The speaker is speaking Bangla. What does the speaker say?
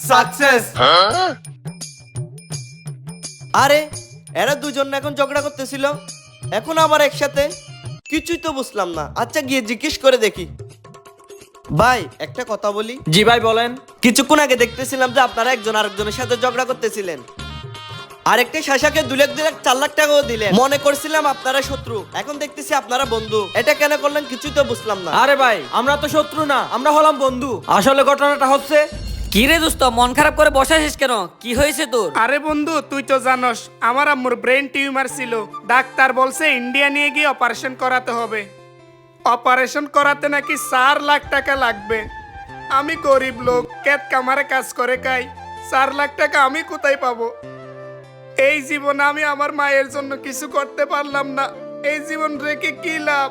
সাকসেস। আরে এরা দুজন না এখন ঝগড়া করতেছিল, এখন আবার একসাথে, কিছুই তো বুঝলাম না। আচ্ছা গিয়ে জিজ্ঞেস করে দেখি। ভাই একটা কথা বলি। জি ভাই বলেন। কিছুক্ষণ আগে দেখতেছিলাম যে আপনারা একজন আরেকজনের সাথে ঝগড়া করতেছিলেন। আরেকটা শাসাকে 2 লাখ 4 লাখ টাকাও দিলেন, মনে করছিলাম আপনারা শত্রু, এখন দেখতেছি আপনারা বন্ধু। এটা কেন করলেন কিছুই তো বুঝলাম না। আরে ভাই আমরা তো শত্রু না, আমরা হলাম বন্ধু। আসলে ঘটনাটা হচ্ছে, কি রে দোস্ত, মন খারাপ করে বসে আছিস কেন? কি হয়েছে তোর? আরে বন্ধু, তুই তো জানোস আমার আম্মুর ব্রেন টিউমার ছিল। ডাক্তার বলছে ইন্ডিয়া নিয়ে গিয়ে অপারেশন করাতে হবে। অপারেশন করাতে নাকি 4 লাখ টাকা লাগবে। আমি গরিব লোক, ক্ষেত কামারে কাজ করে খাই। 4 লাখ টাকা আমি কোথায় পাবো? এই জীবনে আমি আমার মায়ের জন্য কিছু করতে পারলাম না। এই জীবন রেখে কি লাভ?